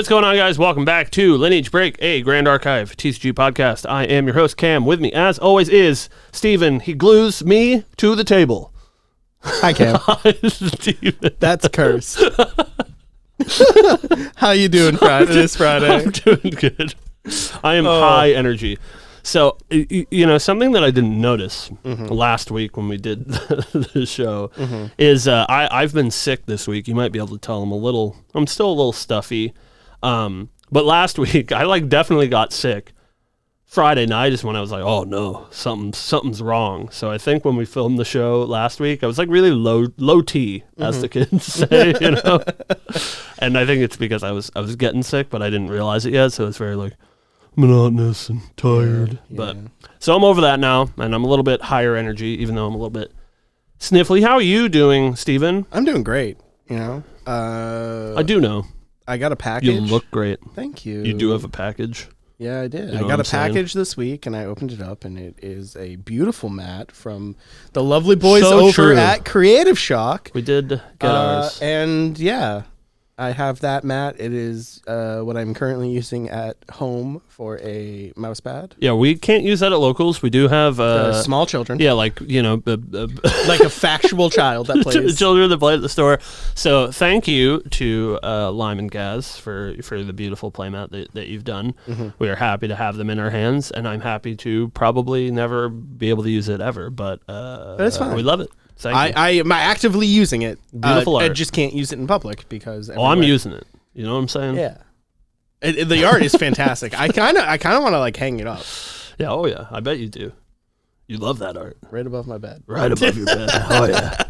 what's going on, guys? Welcome back to Lineage Break, a Grand Archive TCG podcast. I am your host, Cam. With me, as always, is Steven. He glues me to the table. Hi, Cam. Hi, Steven. That's cursed. How you doing this Friday? I'm doing good. I am high energy. So, you know, something that I didn't notice last week when we did the show is I've been sick this week. You might be able to tell I'm still a little stuffy. But last week, I definitely got sick. Friday night is when I was like, oh no, something's wrong. So I think when we filmed the show last week, I was really low T, as the kids say, you know? And I think it's because I was getting sick, but I didn't realize it yet. So it's very monotonous and tired. Yeah. But so I'm over that now, and I'm a little bit higher energy, even though I'm a little bit sniffly. How are you doing, Steven? I'm doing great. You know, I do know. I got a package. You look great. Thank you. You do have a package. Yeah, I did. You know I got a package this week, and I opened it up, and it is a beautiful mat from the lovely boys over at Creative Shock. We did get ours. And yeah, I have that mat. It is what I'm currently using at home for a mouse pad. Yeah, we can't use that at locals. We do have small children. Yeah, like a factual child that plays. Children that play at the store. So thank you to Lime and Gaz for the beautiful playmat that you've done. We are happy to have them in our hands, and I'm happy to probably never be able to use it ever, but it's fine. We love it. I am actively using it. Beautiful art. I just can't use it in public because I'm using it. You know what I'm saying? Yeah. The art is fantastic. I kind of want to hang it up. Yeah. Oh yeah. I bet you do. You love that art. Right above my bed. Right above your bed. Oh yeah.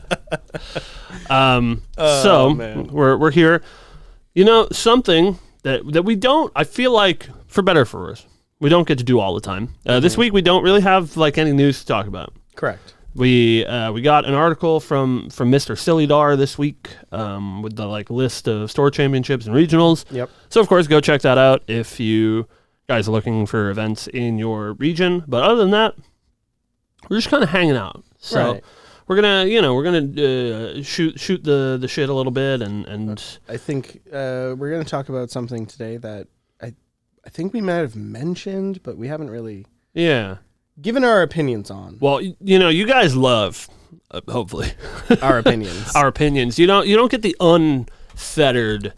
So man. We're here. You know, something that we don't. I feel like, for better or for worse, we don't get to do all the time. This week we don't really have any news to talk about. Correct. We got an article from Mr. Silly this week with the list of store championships and regionals. Yep. So of course go check that out if you guys are looking for events in your region. But other than that, we're just kind of hanging out. So we're gonna shoot the shit a little bit and I think we're gonna talk about something today that I think we might have mentioned, but we haven't really given our opinions on. Well, you know, you guys love, hopefully, our opinions. Our opinions. You don't get the unfettered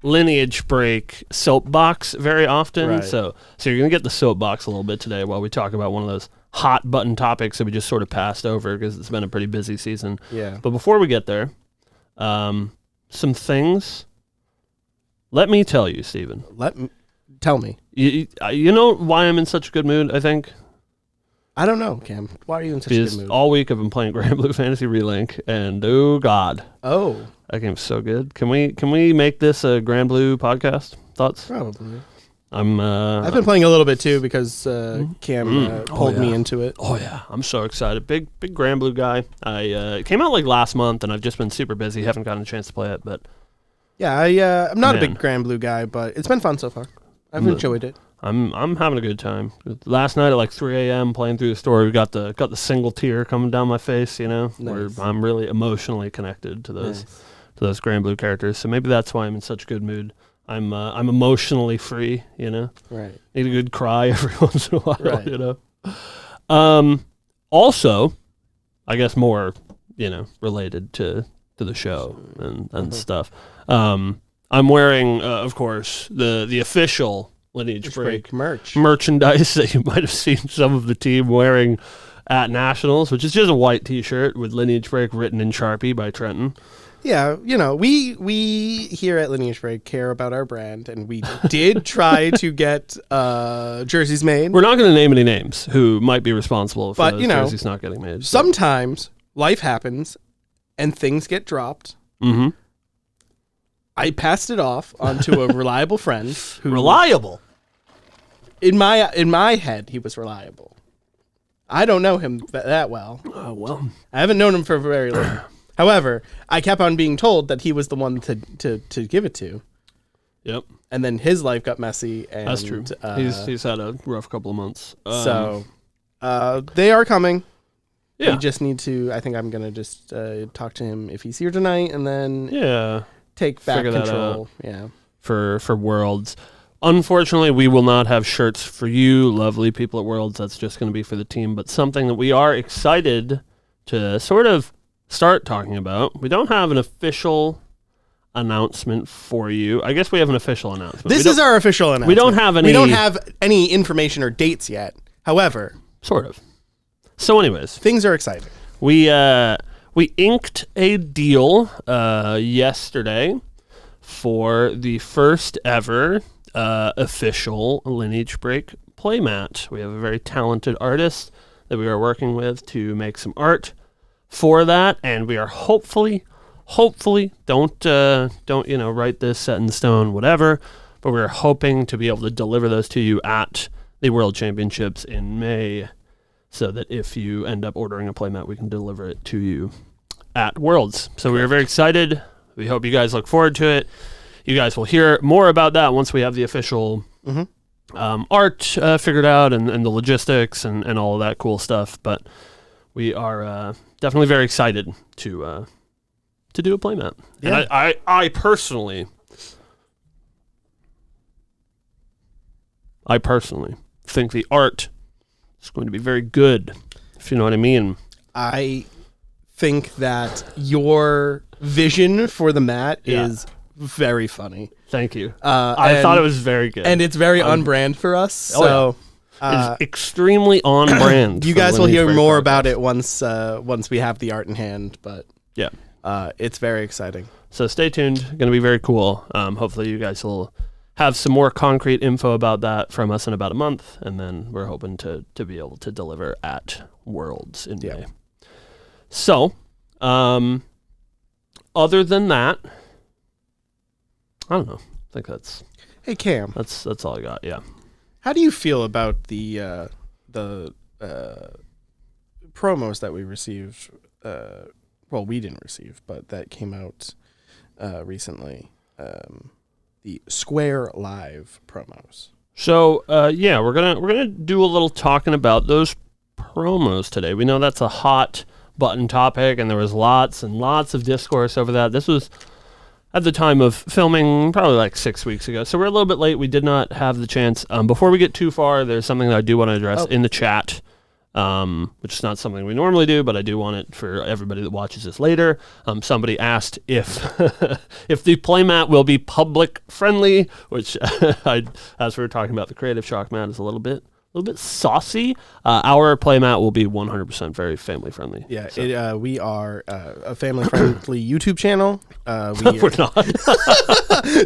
Lineage Break soapbox very often. Right. So you're gonna get the soapbox a little bit today while we talk about one of those hot button topics that we just sort of passed over because it's been a pretty busy season. Yeah. But before we get there, some things. Let me tell you, Steven. Tell me. You know why I'm in such a good mood, I think? I don't know, Cam. Why are you in such a good mood? All week I've been playing Grand Blue Fantasy Relink, and oh god, that game's so good. Can we make this a Grand Blue podcast? Thoughts? Probably. I've been playing a little bit too because Cam pulled me into it. Oh yeah, I'm so excited. Big Grand Blue guy. It came out last month, and I've just been super busy. Haven't gotten a chance to play it, but yeah, I'm not a big Grand Blue guy, but it's been fun so far. I've enjoyed it. I'm having a good time. Last night at 3 a.m. playing through the story, we got the single tear coming down my face. You know, nice. Where I'm really emotionally connected to those Grand Blue characters. So maybe that's why I'm in such a good mood. I'm emotionally free. You know, right? Need a good cry every once in a while. Right. You know. Also, I guess more related to the show and stuff. I'm wearing, of course, the official Lineage Break merchandise that you might have seen some of the team wearing at Nationals, which is just a white T-shirt with Lineage Break written in Sharpie by Trenton. Yeah, we here at Lineage Break care about our brand, and we did try to get jerseys made. We're not going to name any names who might be responsible for those jerseys not getting made. Sometimes life happens, and things get dropped. Mm-hmm. I passed it off onto a reliable friend. Reliable? In my head, he was reliable. I don't know him that well. Oh, well. I haven't known him for very long. However, I kept on being told that he was the one to give it to. Yep. And then his life got messy. And, that's true. He's had a rough couple of months. So they are coming. Yeah. We just need to, I think I'm going to just talk to him if he's here tonight and then take back control. Yeah. for Worlds. Unfortunately, we will not have shirts for you, lovely people at Worlds. That's just going to be for the team. But something that we are excited to sort of start talking about. We don't have an official announcement for you. I guess we have an official announcement. This is our official announcement. We don't have any information or dates yet. However, sort of. So anyways, things are exciting. We inked a deal yesterday for the first ever official Lineage Break playmat. We have a very talented artist that we are working with to make some art for that, and we are hopefully don't write this set in stone, whatever, but we're hoping to be able to deliver those to you at the World Championships in May, so that if you end up ordering a playmat, we can deliver it to you at Worlds. So we are very excited. We hope you guys look forward to it. You guys will hear more about that once we have the official art figured out and the logistics and all of that cool stuff. But we are definitely very excited to do a playmat. Yeah. And I personally think the art is going to be very good, if you know what I mean. I think that your vision for the mat is very funny. Thank you. I thought it was very good. And it's very on brand for us. It's extremely on brand. You guys will hear more about it once we have the art in hand, but yeah. It's very exciting. So stay tuned. Going to be very cool. Hopefully you guys will have some more concrete info about that from us in about a month, and then we're hoping to be able to deliver at Worlds in May. So, other than that, I don't know. I think that's... Hey, Cam. That's all I got, yeah. How do you feel about the promos that we received? Well, we didn't receive, but that came out recently. The SquareLive Promos. So, we're gonna do a little talking about those promos today. We know that's a hot button topic, and there was lots and lots of discourse over that. This was at the time of filming probably like 6 weeks ago, so we're a little bit late. We did not have the chance. Before we get too far, there's something that I do want to address in the chat, which is not something we normally do, but I do want it for everybody that watches this later. Somebody asked if if the playmat will be public friendly, which as we were talking about, the Creative Shock mat is a little bit saucy. Our playmat will be 100% very family friendly. Yeah, so. We are a family friendly YouTube channel. We're not.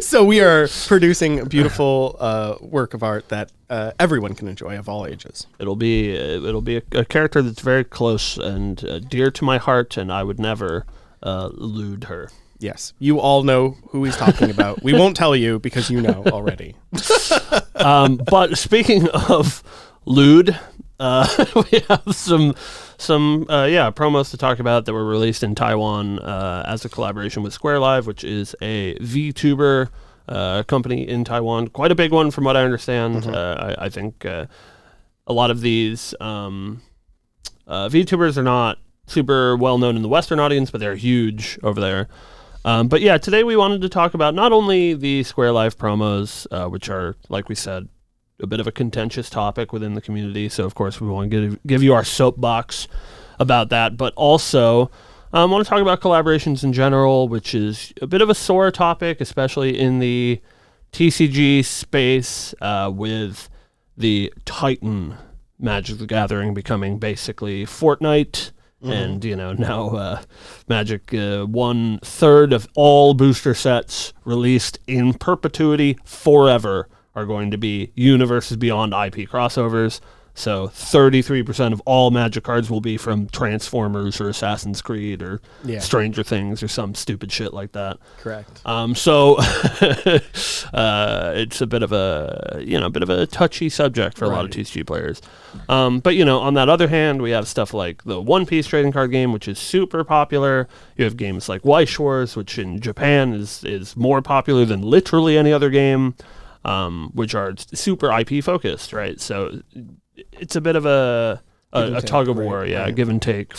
So we are producing a beautiful work of art that everyone can enjoy of all ages. It'll be a character that's very close and dear to my heart, and I would never elude her. Yes, you all know who he's talking about. We won't tell you because you know already. But speaking of lewd, we have some promos to talk about that were released in Taiwan as a collaboration with SquareLive, which is a VTuber company in Taiwan. Quite a big one from what I understand. I think a lot of these VTubers are not super well known in the Western audience, but they're huge over there. But yeah, today we wanted to talk about not only the SquareLive promos, which are, like we said, a bit of a contentious topic within the community. So, of course, we want to give you our soapbox about that. But also, I want to talk about collaborations in general, which is a bit of a sore topic, especially in the TCG space, with the Titan Magic the Gathering becoming basically Fortnite. And, now Magic, 1/3 of all booster sets released in perpetuity forever are going to be Universes Beyond IP crossovers. So 33% of all Magic cards will be from Transformers or Assassin's Creed or Stranger Things or some stupid shit like that. Correct. So it's a bit of a touchy subject for a lot of TCG players. But on that other hand, we have stuff like the One Piece trading card game, which is super popular. You have games like Weiss Wars, which in Japan is more popular than literally any other game, which are super IP focused, right? So it's a bit of a tug of war, give and take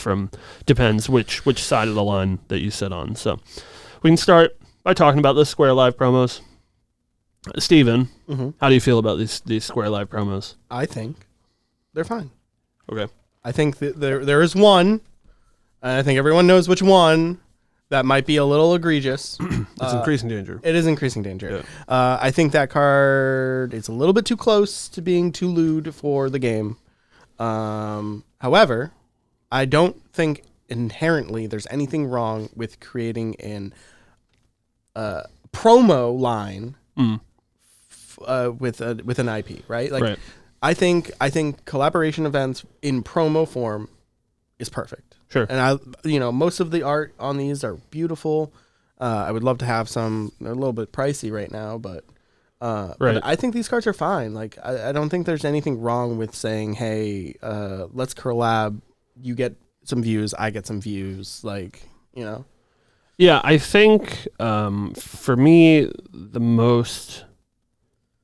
depends which side of the line that you sit on. So we can start by talking about the SquareLive promos. Steven, how do you feel about these SquareLive promos? I think they're fine. Okay. I think that there is one, and I think everyone knows which one, that might be a little egregious. It's increasing danger. It is increasing danger. Yeah. I think that card is a little bit too close to being too lewd for the game. However, I don't think inherently there's anything wrong with creating an promo line with an IP, right? Like, right. I think collaboration events in promo form is perfect. Sure. And most of the art on these are beautiful. I would love to have some. They're a little bit pricey right now, but right. But I think these cards are fine. Like, I don't think there's anything wrong with saying, hey, let's collab. You get some views, I get some views. Like, Yeah, I think for me the most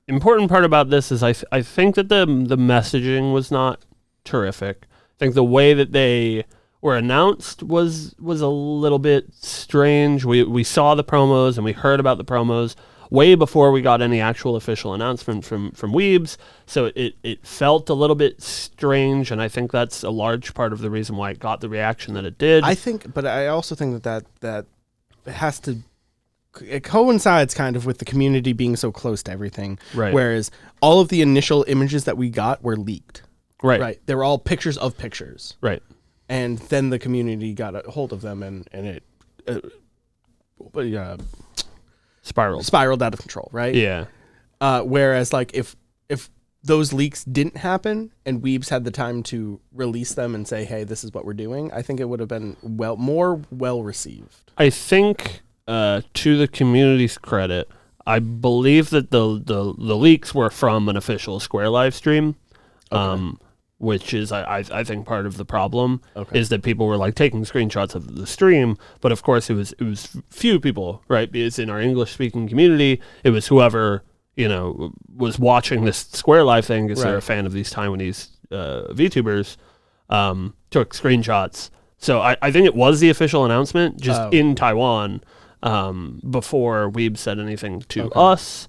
important part about this is I think that the messaging was not terrific. I think the way that they were announced was a little bit strange. We saw the promos and we heard about the promos way before we got any actual official announcement from Weebs, so it felt a little bit strange, and I think that's a large part of the reason why it got the reaction that it did. But I also think that it has to. It coincides kind of with the community being so close to everything. Right. Whereas all of the initial images that we got were leaked. Right. Right. They were all pictures of pictures. Right. And then the community got a hold of them and it spiraled out of control. Right. Yeah. Whereas like if those leaks didn't happen and Weebs had the time to release them and say, hey, this is what we're doing, I think it would have been more well received. I think to the community's credit, I believe that the leaks were from an official SquareLive stream. Okay. Which is, I think, part of the problem is that people were like taking screenshots of the stream, but of course it was few people, right? Because in our English speaking community, it was whoever was watching this SquareLive thing because they're a fan of these Taiwanese VTubers, took screenshots. So I think it was the official announcement just in Taiwan before Weeb said anything to us.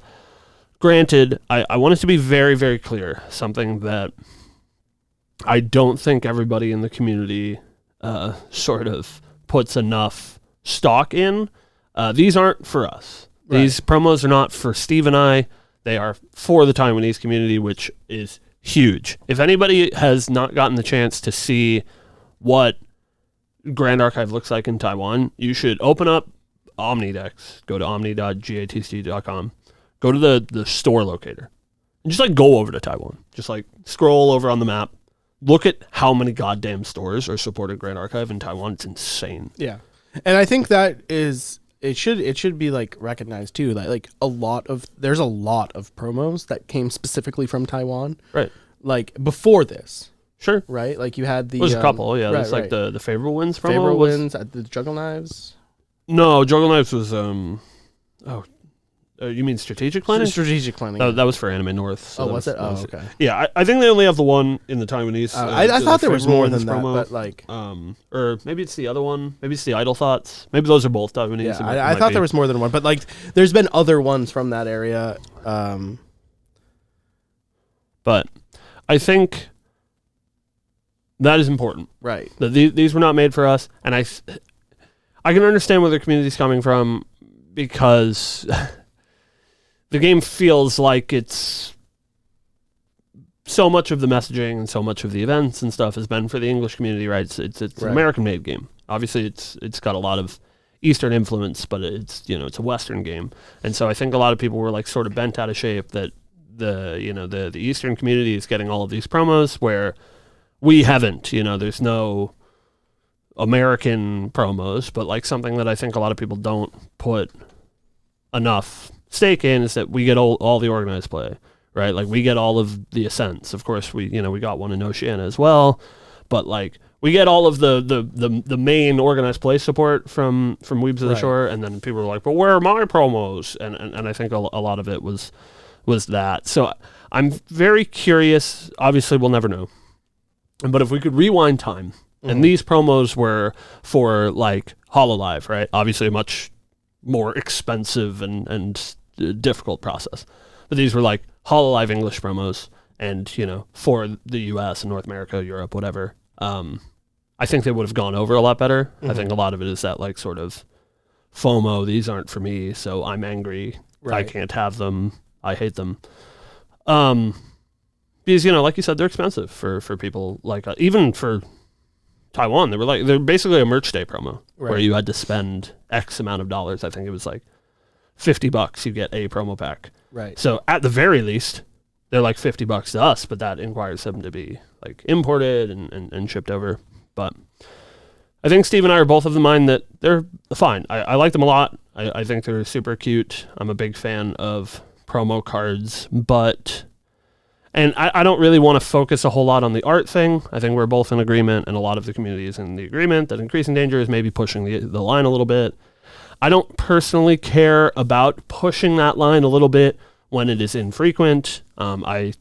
Granted, I want it to be very, very clear, something that I don't think everybody in the community sort of puts enough stock in. These aren't for us. Right. These promos are not for Steve and I. They are for the Taiwanese community, which is huge. If anybody has not gotten the chance to see what Grand Archive looks like in Taiwan, you should open up Omnidex, go to omni.gatc.com, go to the store locator, and just go over to Taiwan. Just scroll over on the map. Look at how many goddamn stores are supporting Grand Archive in Taiwan. It's insane. Yeah. And I think that is it should be recognized too that there's a lot of promos that came specifically from Taiwan. Right. Before this. Sure. Right? You had the there's a couple, yeah. Right, there's the Favorable Winds promo. Favorable Winds at the Juggle Knives. No, Juggle Knives was you mean strategic planning? Strategic planning. That was for Anime North. So was it? Oh, okay. Yeah, I think they only have the one in the Taiwanese. I thought there was more than that, but or maybe it's the other one. Maybe it's the Idle Thoughts. Maybe those are both Taiwanese. Yeah, I thought there was more than one, but there's been other ones from that area. But I think that is important. Right. That these were not made for us, and I can understand where the community's coming from because. The game feels like it's so much of the messaging and so much of the events and stuff has been for the English community, right? It's an American-made game. Obviously, it's got a lot of Eastern influence, but it's it's a Western game, and so I think a lot of people were sort of bent out of shape that the Eastern community is getting all of these promos where we haven't. There's no American promos, but something that I think a lot of people don't put enough stake in is that we get all the organized play, right? We get all of the ascents. Of course, we got one in Oceania as well, but we get all of the main organized play support from Weebs of the Shore, and then people are like, but where are my promos? And I think a lot of it was that. So I'm very curious. Obviously, we'll never know. But if we could rewind time, and these promos were for HoloLive, right? Obviously, a much more expensive and difficult process. But these were like HoloLive English promos, and for the U.S. and North America, Europe, whatever. I think they would have gone over a lot better. I think a lot of it is that like sort of FOMO. These aren't for me, so I'm angry. Right. I can't have them. I hate them. Because like you said, they're expensive for people like even for Taiwan. They're basically a merch day promo where you had to spend X amount of dollars. I think it was like $50. You get a promo pack. Right. So at the very least, they're like $50 to us, but that requires them to be like imported and shipped over. But I think Steve and I are both of the mind that they're fine. I like them a lot. I think they're super cute. I'm a big fan of promo cards, and I don't really want to focus a whole lot on the art thing. I think we're both in agreement, and a lot of the community is in the agreement that Increasing Danger is maybe pushing the line a little bit. I don't personally care about pushing that line a little bit when it is infrequent. I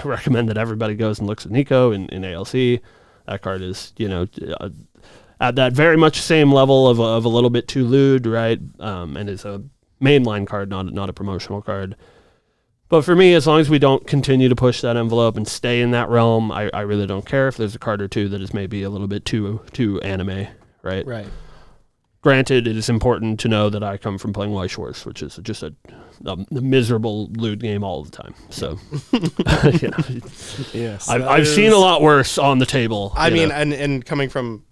recommend that everybody goes and looks at Nico in ALC. That card is, at that very much same level of a little bit too lewd, right? And it's a mainline card, not a promotional card. But for me, as long as we don't continue to push that envelope and stay in that realm, I really don't care if there's a card or two that is maybe a little bit too anime, right? Right. Granted, it is important to know that I come from playing Weiss Schwarz, which is just a miserable lewd game all the time. So, yes, I've seen a lot worse on the table. I mean, and coming from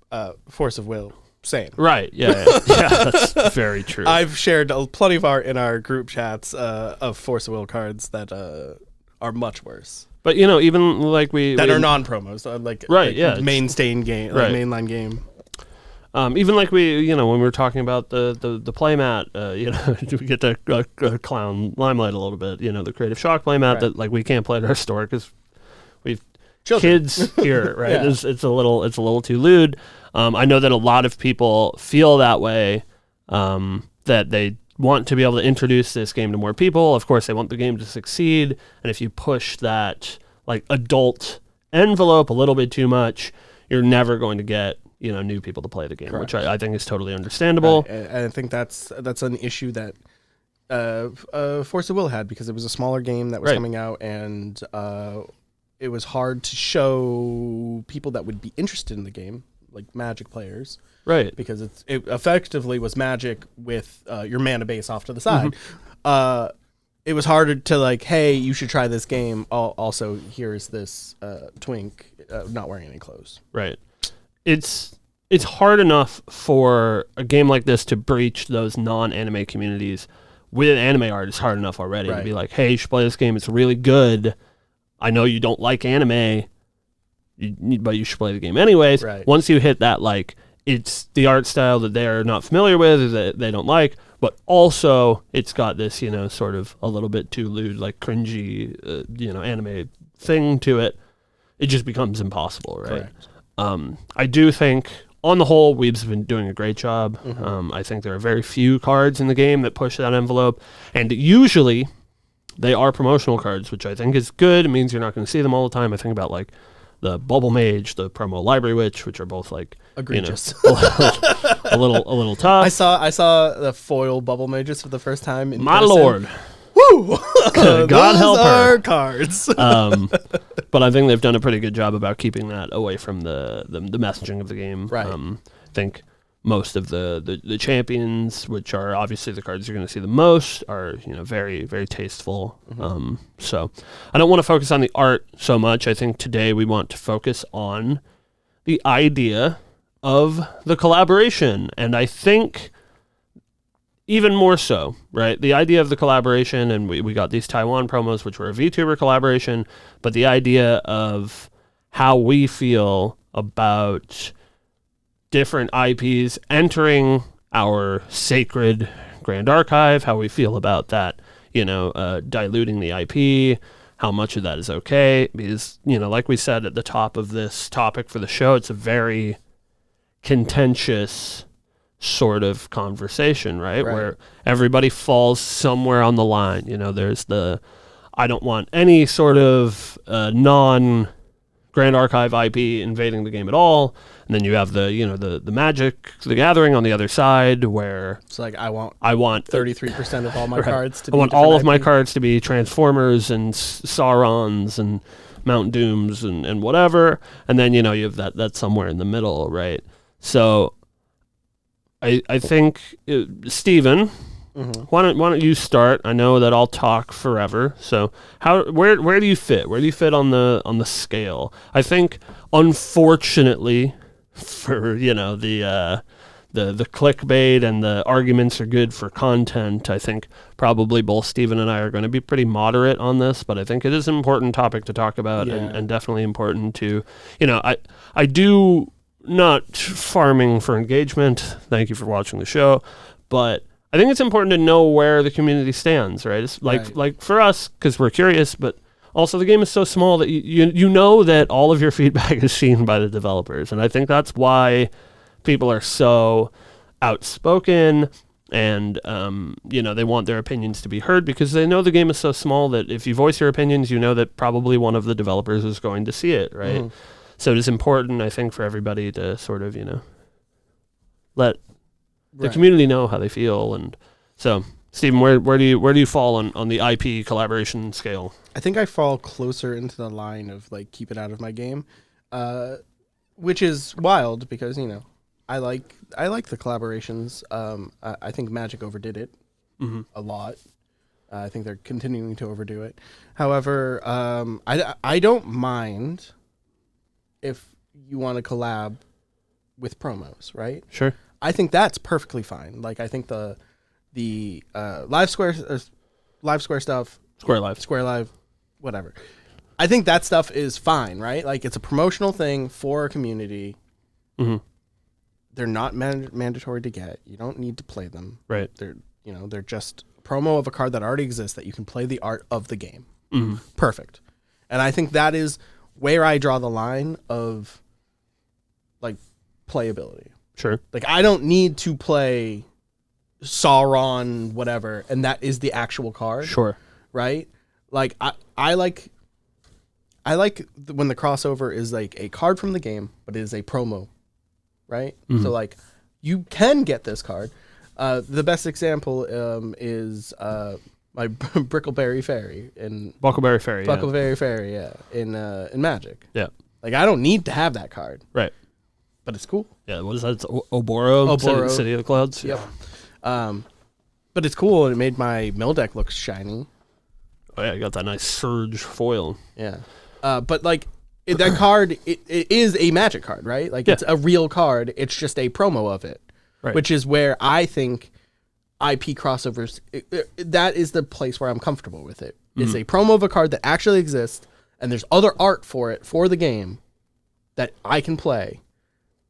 Force of Will, same. Right. Yeah. That's very true. I've shared plenty of art in our group chats of Force of Will cards that are much worse. But even like that are non-promos, mainline game, mainline game. Even like we, when we were talking about the playmat, we get to clown Limelight a little bit. The Creative Shock playmat that like we can't play at our store because we've kids here, right? Yeah. It's a little too lewd. I know that a lot of people feel that way, that they want to be able to introduce this game to more people. Of course, they want the game to succeed, and if you push that like adult envelope a little bit too much, you're never going to get new people to play the game. Correct. Which I think is totally understandable. I think that's an issue that Force of Will had, because it was a smaller game that was coming out, and it was hard to show people that would be interested in the game, like Magic players, right? Because it effectively was Magic with your mana base off to the side. Mm-hmm. It was harder to like, hey, you should try this game. Also, here's this twink not wearing any clothes. Right. It's hard enough for a game like this to breach those non-anime communities. With anime art, it's hard enough already to be like, hey, you should play this game. It's really good. I know you don't like anime, but you should play the game anyways. Right. Once you hit that, like, it's the art style that they're not familiar with, or that they don't like, but also it's got this, sort of a little bit too lewd, like cringy, anime thing to it. It just becomes impossible, right? Correct. I do think, on the whole, Weeb's been doing a great job. Mm-hmm. I think there are very few cards in the game that push that envelope, and usually they are promotional cards, which I think is good. It means you're not going to see them all the time. I think about like the Bubble Mage, the promo Library Witch, which are both like egregious, a little tough. I saw the foil Bubble Mages for the first time in my person. lord. Woo! God help her. Cards. But I think they've done a pretty good job about keeping that away from the messaging of the game. Right. I think most of the champions, which are obviously the cards you're going to see the most, are very, very tasteful. Mm-hmm. So I don't want to focus on the art so much. I think today we want to focus on the idea of the collaboration, and I think even more so, right? The idea of the collaboration, and we got these Taiwan promos, which were a VTuber collaboration, but the idea of how we feel about different IPs entering our sacred Grand Archive, how we feel about that, diluting the IP, how much of that is okay. Because, like we said at the top of this topic for the show, it's a very contentious sort of conversation, right? Where everybody falls somewhere on the line. There's I don't want any sort of Grand Archive IP invading the game at all. And then you have the Magic, the Gathering on the other side, where it's like I want 33% of all my cards to be I want all of my cards to be Transformers and Saurons and Mount Dooms and whatever. And then, you have that somewhere in the middle, right? So I think, Steven, why don't you start? I know that I'll talk forever. So where do you fit? Where do you fit on the scale? I think, unfortunately, for the clickbait and the arguments are good for content, I think probably both Steven and I are going to be pretty moderate on this, but I think it is an important topic to talk about, and definitely important to, I do not farming for engagement. Thank you for watching the show, but I think it's important to know where the community stands, right? It's like for us, because we're curious, but also the game is so small that you know that all of your feedback is seen by the developers, and I think that's why people are so outspoken, and they want their opinions to be heard, because they know the game is so small that if you voice your opinions, you know that probably one of the developers is going to see it, right? So it is important, I think, for everybody to sort of, let the community know how they feel. And so, Stephen, where do you fall on the IP collaboration scale? I think I fall closer into the line of like keep it out of my game, which is wild because I like the collaborations. I think Magic overdid it a lot. I think they're continuing to overdo it. However, I don't mind if you want to collab with promos, right? Sure. I think that's perfectly fine. Like I think the Live Square stuff, SquareLive, whatever. I think that stuff is fine, right? Like it's a promotional thing for a community. They're not mandatory to get. You don't need to play them. Right. They're just a promo of a card that already exists that you can play the art of the game. Perfect. And I think that is where I draw the line of like playability. Sure. Like I don't need to play Sauron whatever, and that is the actual card. Sure. Right? Like I like when the crossover is like a card from the game, but it is a promo. Right? So like you can get this card. The best example is my Brickleberry Fairy in Buckleberry Fairy, in Magic. Yeah. Like I don't need to have that card. Right. But it's cool. Yeah, what is that? It's Oboro. City of the Clouds. Yep. But it's cool, and it made my mill deck look shiny. Oh yeah, you got that nice Surge foil. Yeah. But like that card, it is a Magic card, right? Like it's a real card. It's just a promo of it, right. Which is where I think IP crossovers. That is the place where I'm comfortable with it. It's a promo of a card that actually exists, and there's other art for it for the game that I can play,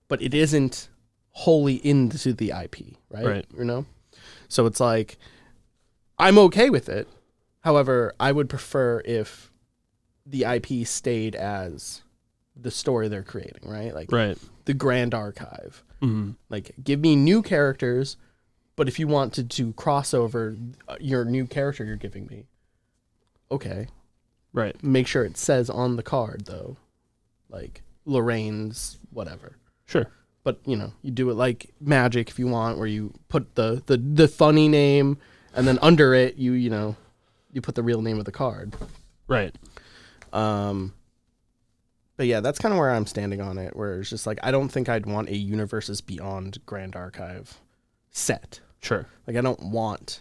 but it isn't wholly into the IP, right? So it's like I'm okay with it. However, I would prefer if the IP stayed as the story they're creating, right? Like the Grand Archive. Like give me new characters, but if you wanted to cross over your new character you're giving me, okay. Right. Make sure it says on the card though, like Lorraine's whatever. Sure. But you do it like Magic if you want, where you put the funny name and then under it you put the real name of the card. Right. But yeah, that's kind of where I'm standing on it, where it's just like I don't think I'd want a Universes Beyond Grand Archive set. Sure. Like I don't want,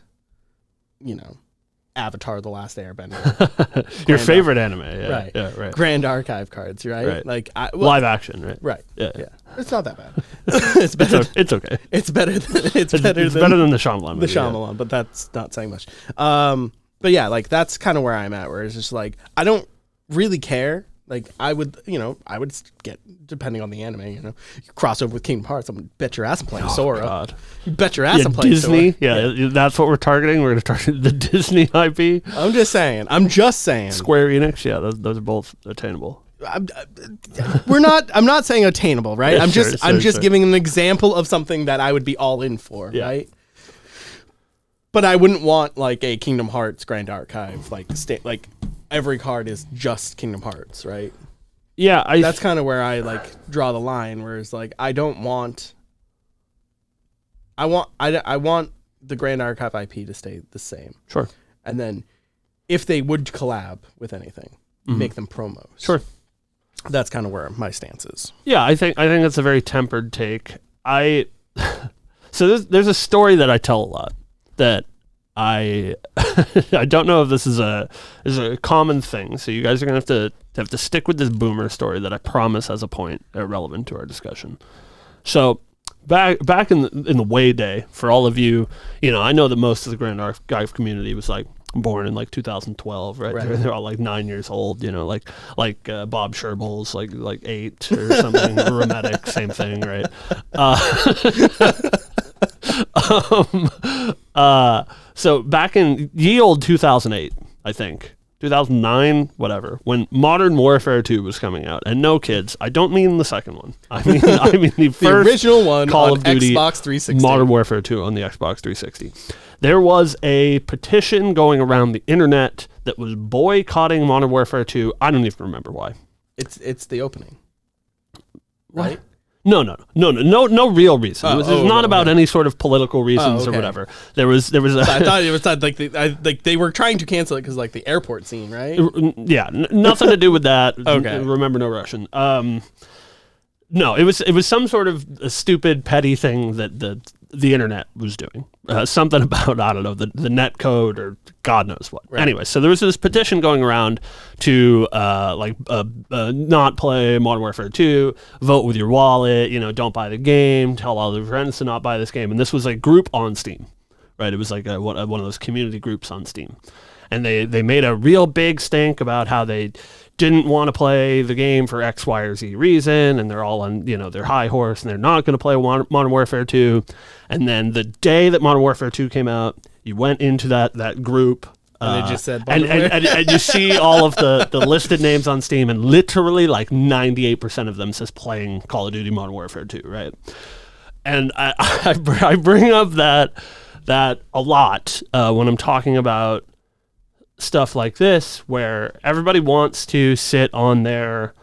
Avatar: The Last Airbender. Your favorite anime, yeah. Right. Yeah, right. Grand Archive cards, right? Like live action, right? Right. Yeah. It's not that bad. It's better. It's okay. It's better than it's better than the Shyamalan movie. The Shyamalan, but that's not saying much. But yeah, like that's kind of where I'm at, where it's just like I don't really care. Like I would get, depending on the anime, you cross over with Kingdom Hearts. I'm gonna bet your ass I'm playing Sora. God. You bet your ass I'm playing Disney. Sora. Yeah, that's what we're targeting. We're gonna target the Disney IP. I'm just saying. Square Enix. Yeah, those are both attainable. I'm not saying attainable, right? I'm just giving an example of something that I would be all in for, right? But I wouldn't want like a Kingdom Hearts Grand Archive, like every card is just Kingdom Hearts, right? Yeah, that's kind of where I like draw the line. Whereas like I want the Grand Archive IP to stay the same. Sure. And then if they would collab with anything, make them promos. Sure. That's kind of where my stance is. Yeah, I think that's a very tempered take. So there's a story that I tell a lot that I don't know if this is a common thing. So you guys are gonna have to stick with this boomer story that I promise has a point relevant to our discussion. So back in the way day, for all of you, I know that most of the Grand Archive community was like born in like 2012, right? They're all like 9 years old, like Bob Sherbol's like 8 or something. Remetic, same thing, right? So back in ye old 2008, I think 2009, whatever, when Modern Warfare 2 was coming out, and no kids, I don't mean the second one. I mean the first original one Call on of Duty Xbox 360. Modern Warfare 2 on the Xbox 360. There was a petition going around the internet that was boycotting Modern Warfare 2. I don't even remember why. It's the opening, What? right? No real reason. It was not about any sort of political reasons or whatever. There was a I thought it was like they were trying to cancel it because like the airport scene, right? Yeah, nothing to do with that. Okay. Remember, no Russian. No, it was some sort of a stupid petty thing that the internet was doing. Something about, I don't know, the net code or God knows what. Right. Anyway, so there was this petition going around to not play Modern Warfare 2, vote with your wallet, don't buy the game, tell all your friends to not buy this game. And this was a group on Steam, right? It was like one of those community groups on Steam. And they made a real big stink about how they didn't want to play the game for X, Y, or Z reason, and they're all on, their high horse, and they're not going to play Modern Warfare 2. And then the day that Modern Warfare 2 came out, you went into that group, and they just said, and you see all of the listed names on Steam, and literally like 98% of them says playing Call of Duty Modern Warfare 2, right? And I bring up that a lot when I'm talking about stuff like this, where everybody wants to sit on their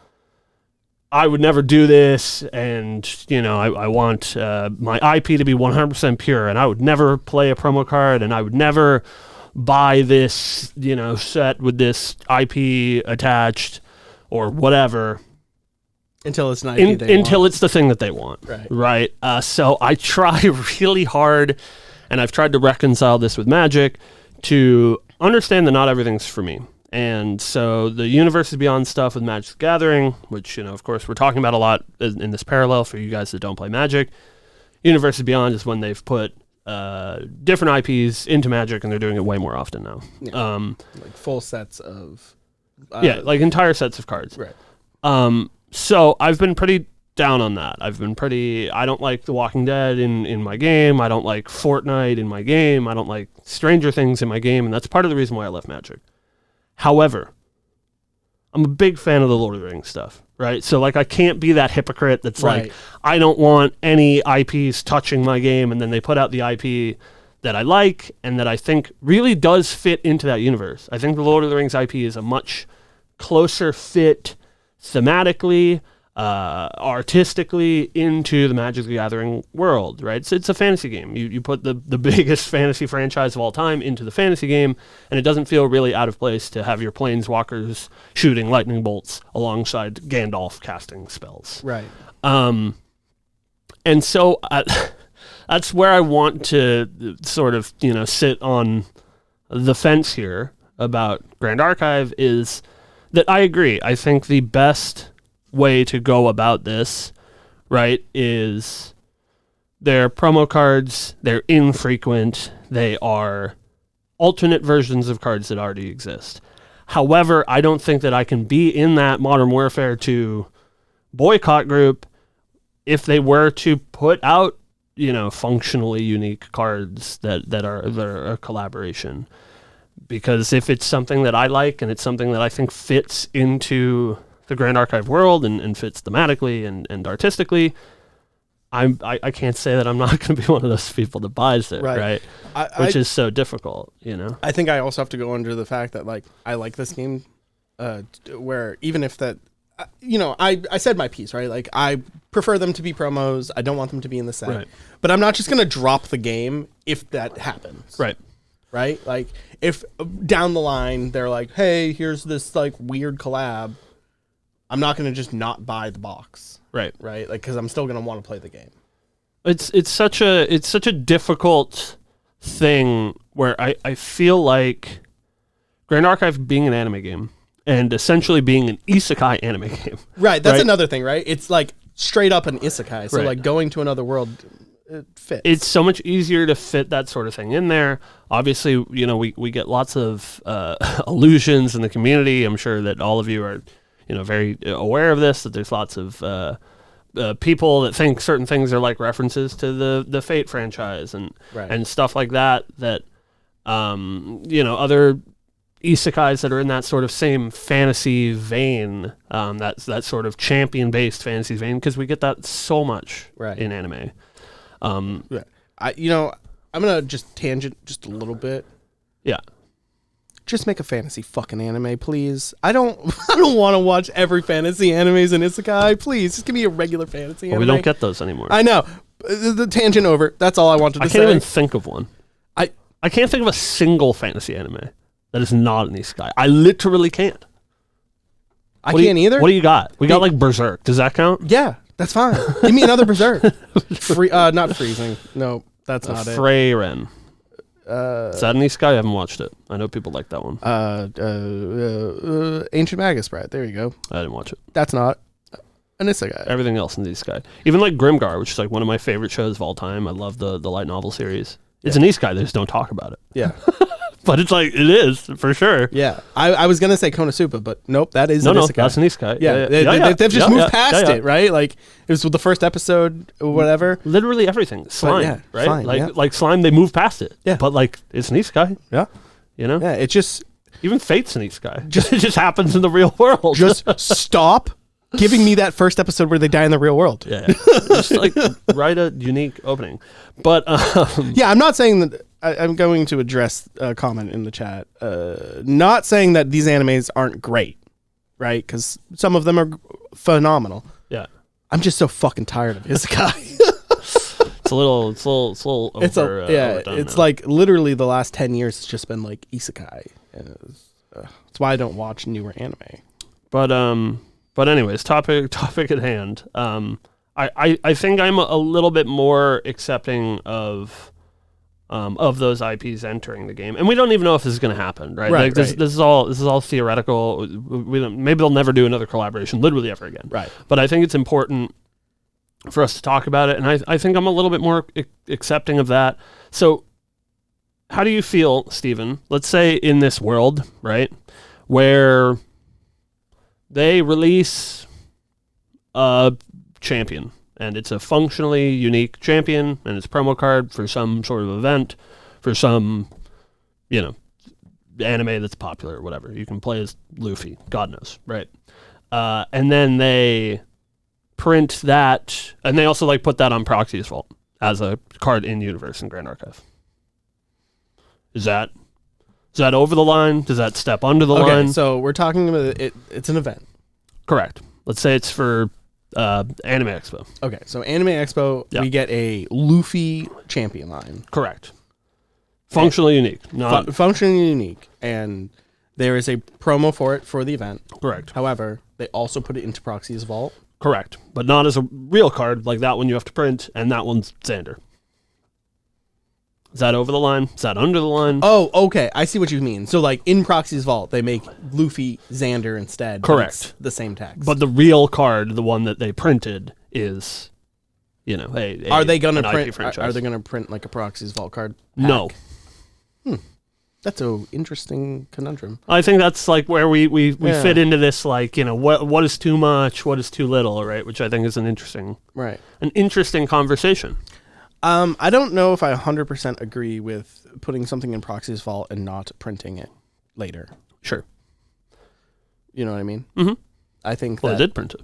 I would never do this, and I want my IP to be 100% pure, and I would never play a promo card, and I would never buy this set with this IP attached or whatever until it's not until it's the thing that they want, right? So I try really hard, and I've tried to reconcile this with Magic to understand that not everything's for me. And so the Universes Beyond stuff with Magic the Gathering, which, of course, we're talking about a lot in this parallel for you guys that don't play Magic. Universes Beyond is when they've put different IPs into Magic, and they're doing it way more often now. Yeah. Like full sets of... like entire sets of cards. Right. So I've been pretty down on that. I don't like The Walking Dead in my game. I don't like Fortnite in my game. I don't like Stranger Things in my game, and that's part of the reason why I left Magic. However, I'm a big fan of the Lord of the Rings stuff, right? So I can't be that hypocrite that's like, I don't want any IPs touching my game, and then they put out the IP that I like and that I think really does fit into that universe. I think the Lord of the Rings IP is a much closer fit thematically, artistically into the Magic the Gathering world, right? It's a fantasy game. You put the biggest fantasy franchise of all time into the fantasy game, and it doesn't feel really out of place to have your planeswalkers shooting lightning bolts alongside Gandalf casting spells. Right. And so that's where I want to sort of, sit on the fence here about Grand Archive, is that I agree. I think the best way to go about this, right, is they're promo cards, they're infrequent, they are alternate versions of cards that already exist. However, I don't think that I can be in that Modern Warfare 2 boycott group if they were to put out, functionally unique cards that are a collaboration. Because if it's something that I like and it's something that I think fits into the Grand Archive world and fits thematically and artistically, I can't say that I'm not going to be one of those people that buys it, right? Which is so difficult, I think I also have to go under the fact that I like this game, where even if that I said my piece, right? Like, I prefer them to be promos. I don't want them to be in the set. Right. But I'm not just going to drop the game if that happens. Right. Right? Like, if down the line they're like, hey, here's this, like, weird collab, I'm not going to just not buy the box. Right. Right? Like, because I'm still going to want to play the game. It's such a difficult thing where I feel like Grand Archive being an anime game and essentially being an isekai anime game. Right, that's right? another thing, right? It's like straight up an isekai. So Right. like going to another world, it fits. It's so much easier to fit that sort of thing in there. Obviously, we get lots of allusions in the community. I'm sure that all of you are, very aware of this, that there's lots of people that think certain things are like references to the Fate franchise and Right. and stuff like that, other isekais that are in that sort of same fantasy vein, that sort of champion-based fantasy vein, because we get that so much Right. in anime. Yeah. I'm gonna just tangent just a little bit. Yeah. Just make a fantasy fucking anime, please. I don't want to watch every fantasy animes in isekai. Please, just give me a regular fantasy Well, anime. we don't get those anymore. I know. The tangent over. That's all I wanted to I say. can't even think of one. I I can't think of a single fantasy anime that is not an isekai. I literally can't. I can't either. What do you got? We got like Berserk. Does that count? Yeah, that's fine. Give me another Berserk. Not freezing. No, that's not it. Freyren. Is that an isekai? I haven't watched it. I know people like that one. Ancient Magus Bride. There you go. I didn't watch it. That's not an isekai. Everything else in the isekai. Even like Grimgar, which is like one of my favorite shows of all time. I love the light novel series. It's an isekai. They just don't talk about it. Yeah. But it's like, it is, for sure. Yeah. I was going to say Konosuba, but nope, that is an No, isekai. that's an isekai. Yeah, they've just moved past it, right? Like, it was the first episode or whatever. Literally everything. Slime, yeah, right? slime, like yeah. like Slime, they move past it. Yeah. But like, it's an isekai, Yeah. Yeah, It just Even Fate's an isekai. It just happens in the real world. just stop giving me that first episode where they die in the real world. Yeah. Just like, write a unique opening. But, Yeah, I'm not saying that. I'm going to address a comment in the chat. Not saying that these animes aren't great, right? Because some of them are phenomenal. yeah. I'm just so fucking tired of isekai. It's a little over, overdone it's now. like literally the last 10 years it's just been like isekai. And that's why I don't watch newer anime. But anyways, topic at hand. I think I'm a little bit more accepting of those IPs entering the game, and we don't even know if this is going to happen, right? Right, Like this is all theoretical. Maybe they'll never do another collaboration, literally ever again. Right. But I think it's important for us to talk about it, and I think I'm a little bit more accepting of that. So, how do you feel, Stephen? Let's say in this world, right, where they release a champion, and it's a functionally unique champion, and it's a promo card for some sort of event, for some, anime that's popular or whatever. You can play as Luffy, God knows, right? And then they print that, and they also like put that on Proxy's Vault as a card in universe in Grand Archive. Is that over the line? Does that step under the line? Okay, so we're talking about it. It's an event. Correct. Let's say it's for Anime Expo. Okay, so Anime Expo, Yeah. we get a Luffy champion line. Correct. Functionally unique. Not Functionally unique. And there is a promo for it for the event. correct. However, they also put it into Proxy's Vault. Correct. But not as a real card, like that one you have to print, and that one's Xander. Is that over the line? Is that under the line? Oh, okay. I see what you mean. So, like, in Proxy's Vault, they make Luffy Xander instead. but Correct. it's the same text. But the real card, the one that they printed, is, are they going an to IP print? franchise. Are they going to print like a Proxy's Vault card? pack? No. That's an interesting conundrum. I think that's like where we Yeah. fit into this, like, what is too much, what is too little, right? Which I think is an interesting conversation. I don't know if I 100% agree with putting something in Proxy's Vault and not printing it later. Sure. You know what I mean? Mm-hmm. I think Well, that. they did print it.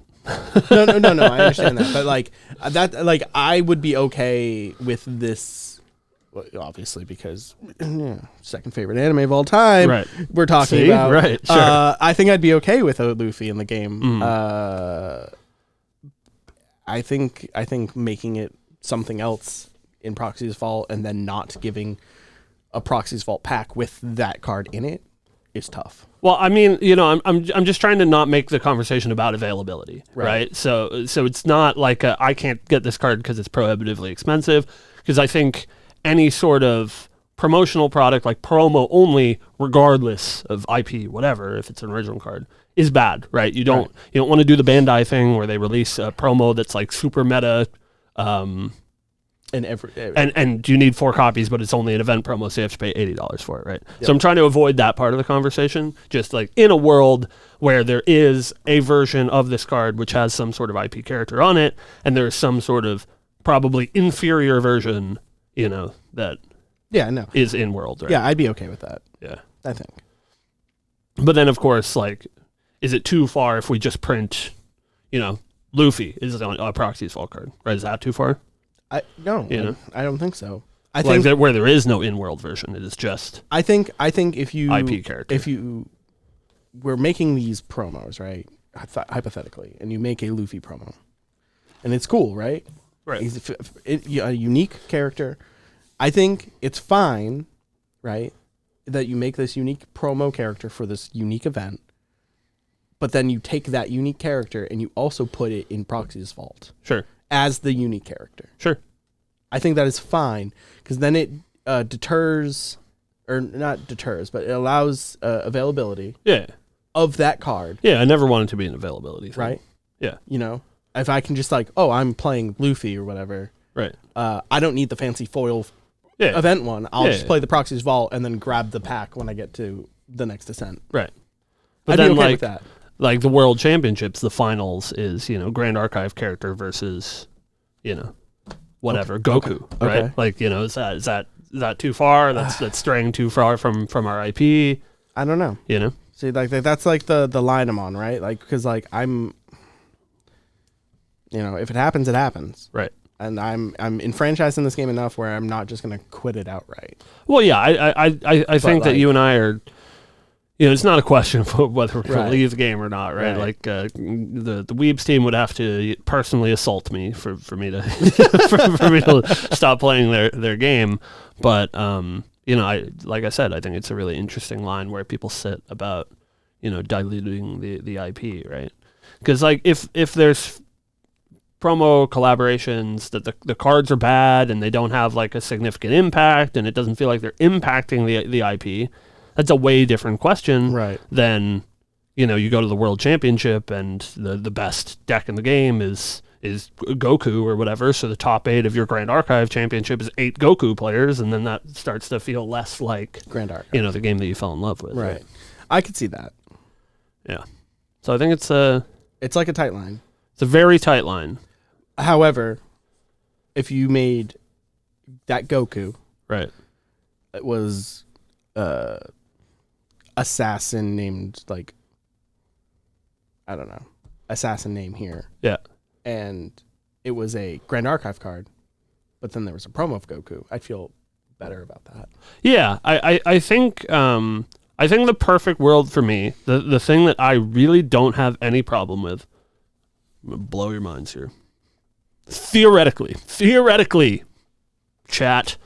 No. I understand that, but like that, like I would be okay with this Well, obviously, because second favorite anime of all time. Right. We're talking about. Right. Sure. I think I'd be okay with a Luffy in the game. I think making it something else in Proxy's Vault and then not giving a Proxy's Vault pack with that card in it is tough. Well, I mean, I'm just trying to not make the conversation about availability, right? So it's not like I can't get this card because it's prohibitively expensive, because I think any sort of promotional product, like promo only, regardless of IP, whatever, if it's an original card, is bad, right? You don't want to do the Bandai thing where they release a promo that's like super meta, and you need 4 copies, but it's only an event promo, so you have to pay $80 for it, right? Yep. So I'm trying to avoid that part of the conversation, just like in a world where there is a version of this card which has some sort of IP character on it, and there's some sort of probably inferior version, that is in world, right? Yeah, I'd be okay with that. Yeah. I think. But then, of course, like, is it too far if we just print, Luffy is a Proxy's Vault card, right? Is that too far? No, I don't think so. I think think where there is no in-world version, it is just I think if you IP character. If you were making these promos, right, hypothetically, and you make a Luffy promo, and it's cool, right? Right. He's a unique character. I think it's fine, right, that you make this unique promo character for this unique event, but then you take that unique character and you also put it in Proxy's Vault. Sure. As the unique character. Sure. I think that is fine, because then it deters, or not deters, but it allows availability of that card. Yeah, I never wanted to be an availability thing. Right? Yeah. If I can just I'm playing Luffy or whatever. Right. I don't need the fancy foil event one. I'll just play the Proxy's Vault and then grab the pack when I get to the next descent. Right. But I'd then, be okay with that. Like the World Championships, the finals is, Grand Archive character versus, whatever, Goku, right? Okay. Like, is that too far? That's straying too far from our IP. I don't know. See, like that's like the line I'm on, right? Like, because like I'm, if it happens, it happens. Right. And I'm enfranchised in this game enough where I'm not just gonna quit it outright. Well, yeah, I think that you and I are. It's not a question of whether we're going to leave the game or not, right? Like the Weebs team would have to personally assault me for me to for me to stop playing their game. But like I said, I think it's a really interesting line where people sit about diluting the IP, right? Because like if there's promo collaborations that the cards are bad and they don't have like a significant impact and it doesn't feel like they're impacting the IP. That's a way different question than, you go to the World Championship and the best deck in the game is Goku or whatever, so the top 8 of your Grand Archive Championship is 8 Goku players, and then that starts to feel less like, Grand Archive. The game that you fell in love with. Right. I could see that. Yeah. So I think it's like a tight line. It's a very tight line. However, if you made that Goku, right, it was assassin named like, I don't know, assassin name here. Yeah. And it was a Grand Archive card, but then there was a promo of Goku. I'd feel better about that. Yeah, I think the perfect world for me, the thing that I really don't have any problem with, I'm gonna blow your minds here. Theoretically, chat,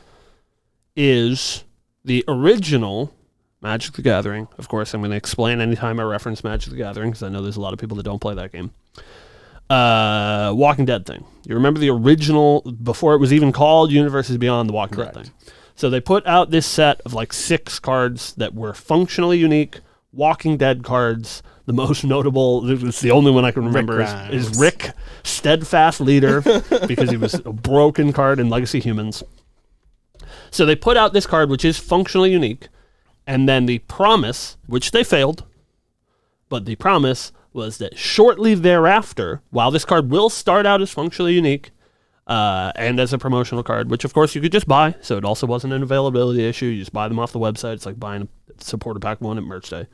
is the original Magic the Gathering. Of course, I'm going to explain anytime I reference Magic the Gathering, because I know there's a lot of people that don't play that game. Walking Dead thing. You remember the original, before it was even called Universes Beyond, the Walking Dead thing. So they put out this set of like 6 cards that were functionally unique, Walking Dead cards. The most notable, it's the only one I can remember, is Rick, Steadfast Leader, because he was a broken card in Legacy Humans. So they put out this card, which is functionally unique, and then the promise, which they failed, but the promise was that shortly thereafter, while this card will start out as functionally unique, and as a promotional card, which of course you could just buy, so it also wasn't an availability issue, you just buy them off the website, it's like buying a supporter pack 1 at merch day.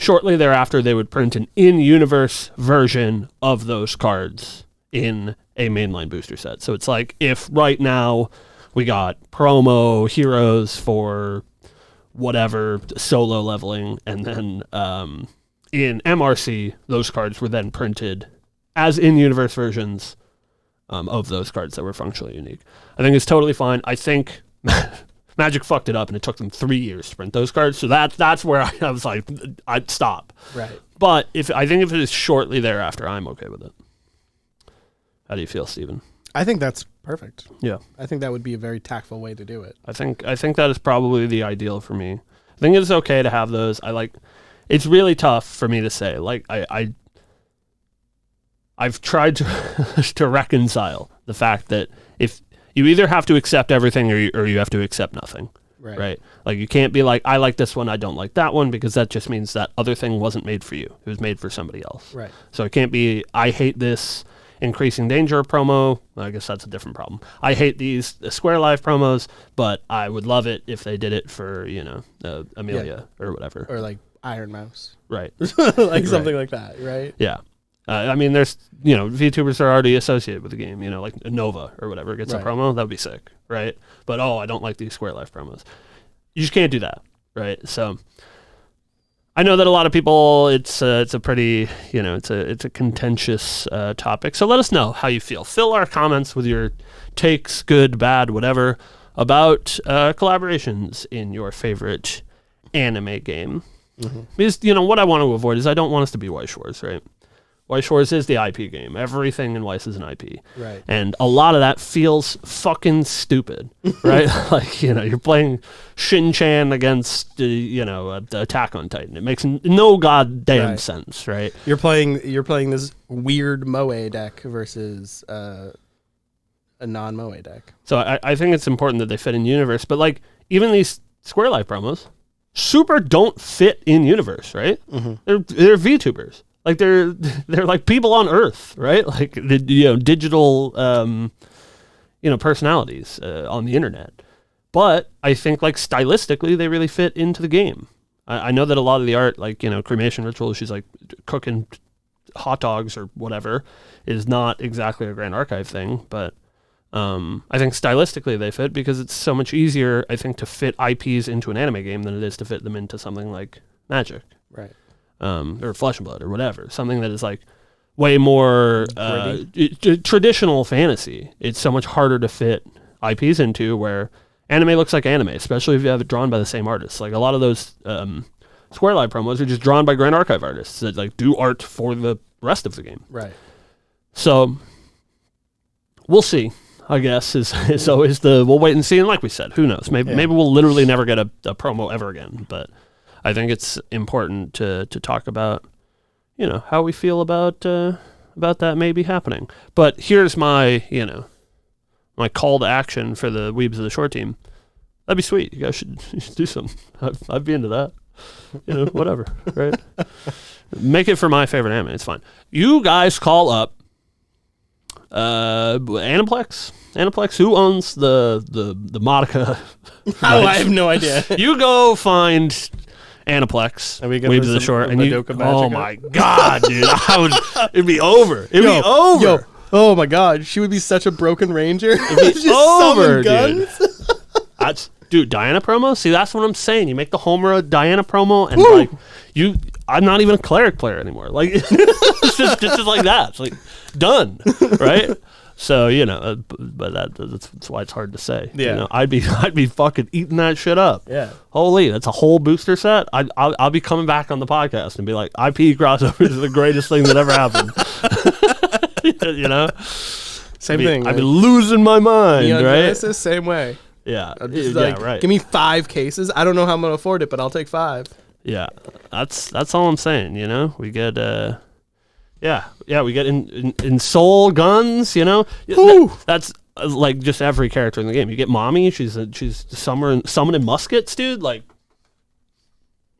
Shortly thereafter, they would print an in-universe version of those cards in a mainline booster set. So it's like if right now we got promo heroes for whatever solo leveling, and then in MRC those cards were then printed as in-universe versions of those cards that were functionally unique. I think it's totally fine. I think Magic fucked it up, and it took them 3 years to print those cards. So that's where I was like, I'd stop. Right. But I think if it is shortly thereafter, I'm okay with it. How do you feel, Steven? I think that's perfect. Yeah. I think that would be a very tactful way to do it. I think that is probably the ideal for me. I think it's okay to have those. It's really tough for me to say. Like I've tried to reconcile the fact that if you either have to accept everything or you have to accept nothing. Right. Like you can't be like, I like this one, I don't like that one, because that just means that other thing wasn't made for you. It was made for somebody else. Right. So it can't be, I hate this increasing danger promo. I guess that's a different problem. I hate these SquareLive promos, but I would love it if they did it for, Amelia or whatever. Or like Iron Mouse. Right. Like something like that, right? Yeah. I mean, there's, VTubers are already associated with the game, like Nova or whatever gets a promo. That would be sick, right? But, I don't like these SquareLive promos. You just can't do that, right? So I know that a lot of people, it's a pretty, it's a contentious topic. So let us know how you feel. Fill our comments with your takes, good, bad, whatever, about collaborations in your favorite anime game. Mm-hmm. Because, what I want to avoid is I don't want us to be Weiss Schwarz, right? Weiss Schwarz is the IP game. Everything in Weiss is an IP. Right. And a lot of that feels fucking stupid, right? Like, you're playing Shin-Chan against, Attack on Titan. It makes no goddamn sense, right? You're playing this weird Moe deck versus a non-Moe deck. So I think it's important that they fit in universe, but like even these SquareLive promos, super don't fit in universe, right? Mm-hmm. They're VTubers. Like they're like people on Earth, right? Like digital personalities on the internet. But I think like stylistically they really fit into the game. I know that a lot of the art, like cremation ritual, she's like cooking hot dogs or whatever, is not exactly a Grand Archive thing, but I think stylistically they fit because it's so much easier, I think, to fit IPs into an anime game than it is to fit them into something like Magic. Right. Or Flesh and Blood or whatever. Something that is like way more traditional fantasy. It's so much harder to fit IPs into, where anime looks like anime, especially if you have it drawn by the same artists. Like a lot of those SquareLive promos are just drawn by Grand Archive artists that like do art for the rest of the game. Right. So we'll see, I guess, is always we'll wait and see. And like we said, who knows? Maybe we'll literally never get a promo ever again. But I think it's important to talk about, how we feel about that maybe happening. But here's my, my call to action for the Weebs of the Short Team. That'd be sweet. You guys should do something. I'd be into that. Whatever, right? Make it for my favorite anime. It's fine. You guys call up Aniplex. Aniplex, who owns the Modica? I have no idea. You go find Aniplex, Weebs of the Short, and oh my god, dude, it'd be over. It'd be over. Yo, oh my god, she would be such a broken ranger. It'd be over, dude. Dude, Diana promo. See, that's what I'm saying. You make the Homura Diana promo, and like I'm not even a cleric player anymore. Like it's just like that. It's like done, right? So but that's why it's hard to say. Yeah, I'd be fucking eating that shit up. Yeah, holy, that's a whole booster set. I'll be coming back on the podcast and be like, IP crossovers are the greatest thing that ever happened. Same thing. I'd be losing my mind, right? It's the same way. Yeah, right. Give me 5 cases. I don't know how I'm gonna afford it, but I'll take 5. Yeah, that's all I'm saying. We get we get in soul guns. That's like just every character in the game. You get Mommy. She's summoning muskets, dude. Like,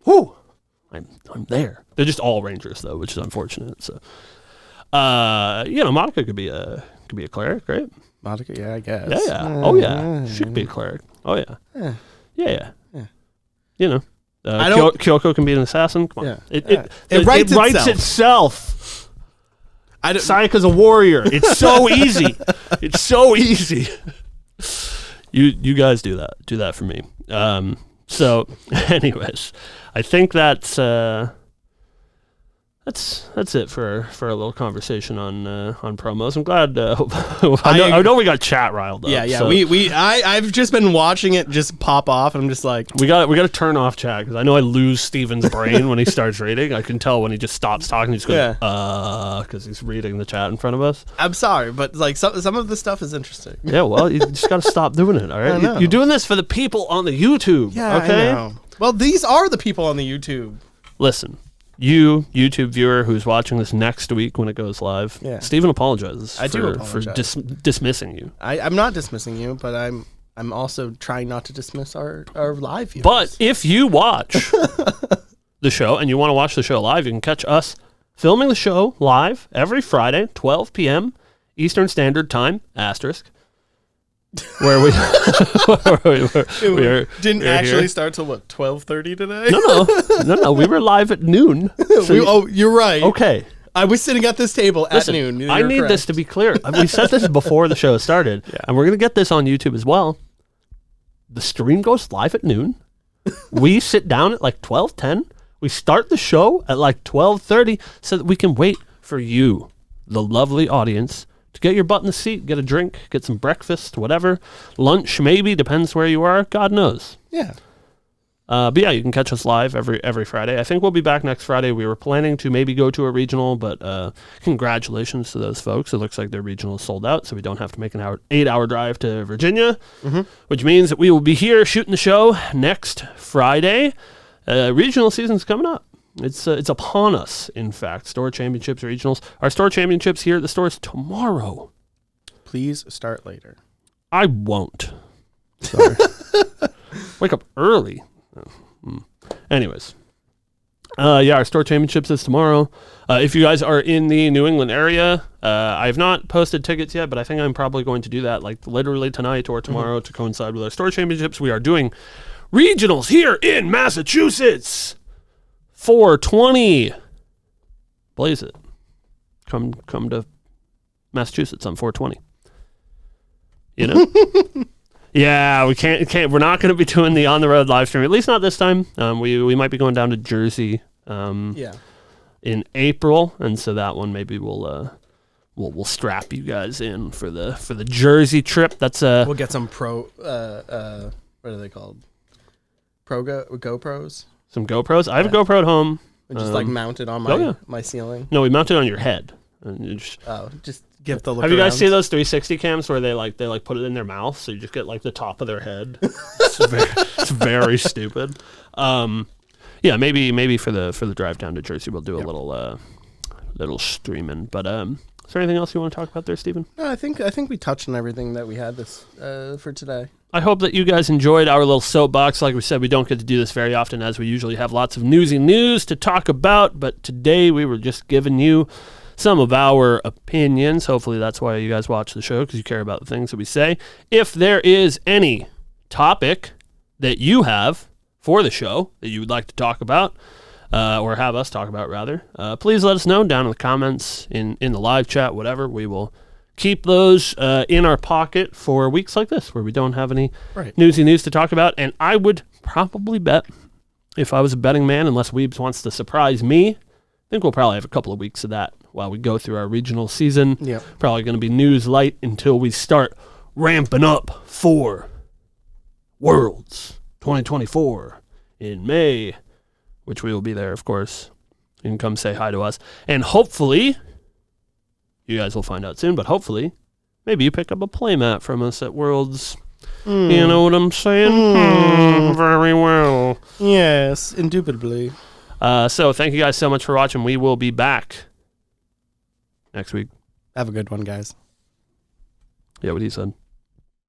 whoo, I'm there. They're just all rangers though, which is unfortunate. So, Monica could be a cleric, right? Monica, yeah, I guess. Yeah. Oh yeah, she could be a cleric. Oh yeah. Yeah. Kyoko can be an assassin. Come on. Yeah. It writes itself. Sayaka's a warrior. It's so easy. It's so easy. You guys do that. Do that for me. So, anyways, I think that's it for a little conversation on promos. I'm glad. I know we got chat riled up. Yeah. So I've just been watching it just pop off, and I'm just like, we got to turn off chat because I know I lose Steven's brain when he starts reading. I can tell when he just stops talking. He's going, because he's reading the chat in front of us. I'm sorry, but like some of the stuff is interesting. Yeah, well, you just got to stop doing it. All right, you're doing this for the people on the YouTube. Yeah, okay. I know. Well, these are the people on the YouTube. Listen. You, YouTube viewer who's watching this next week when it goes live, Steven apologizes for dismissing you. I'm not dismissing you, but I'm also trying not to dismiss our live viewers. But if you watch the show and you want to watch the show live, you can catch us filming the show live every Friday, 12 p.m. Eastern Standard Time, *, where we didn't actually start till what, 12:30 today? No. We were live at noon. So you're right. Okay. I was sitting at this table at noon. I need this to be clear. We said this before the show started, and we're going to get this on YouTube as well. The stream goes live at noon. We sit down at like 12:10. We start the show at like 12:30 so that we can wait for you, the lovely audience, to get your butt in the seat, get a drink, get some breakfast, whatever. Lunch, maybe, depends where you are. God knows. Yeah. But yeah, you can catch us live every Friday. I think we'll be back next Friday. We were planning to maybe go to a regional, but congratulations to those folks. It looks like their regional is sold out, so we don't have to make an 8-hour drive to Virginia, which means that we will be here shooting the show next Friday. Regional season's coming up. It's upon us, in fact. Store championships, regionals. Our store championships here at the store is tomorrow. Please start later. I won't. Sorry. Wake up early. Anyways. Our store championships is tomorrow. If you guys are in the New England area, I have not posted tickets yet, but I think I'm probably going to do that like literally tonight or tomorrow to coincide with our store championships. We are doing regionals here in Massachusetts. 420. Blaze it. Come to Massachusetts on 420. You know? Yeah, we can't. We're not going to be doing the on the road live stream. At least not this time. We might be going down to Jersey. In April, and so that one maybe we'll strap you guys in for the Jersey trip. That's we'll get some what are they called? GoPros. Some GoPros. I have a GoPro at home. Just like mounted on my ceiling. No, we mounted it on your head. And just give the look. Have you guys seen those 360 cams where they put it in their mouth, so you just get like the top of their head? It's very stupid. Maybe for the drive down to Jersey, we'll do a little streaming. But is there anything else you want to talk about there, Steven? No, I think we touched on everything that we had for today. I hope that you guys enjoyed our little soapbox. Like we said, we don't get to do this very often, as we usually have lots of newsy news to talk about. But today we were just giving you some of our opinions. Hopefully that's why you guys watch the show, because you care about the things that we say. If there is any topic that you have for the show that you would like to talk about, or have us talk about rather, please let us know down in the comments, in the live chat, whatever. We will keep those in our pocket for weeks like this where we don't have any newsy news to talk about. And I would probably bet, if I was a betting man, unless Weebs wants to surprise me, I think we'll probably have a couple of weeks of that while we go through our regional season. Yep. Probably going to be news light until we start ramping up for Worlds 2024 in May, which we will be there, of course. You can come say hi to us. And hopefully, you guys will find out soon, but hopefully, maybe you pick up a playmat from us at Worlds. You know what I'm saying? Very well. Yes, indubitably. So thank you guys so much for watching. We will be back next week. Have a good one, guys. Yeah, what he said.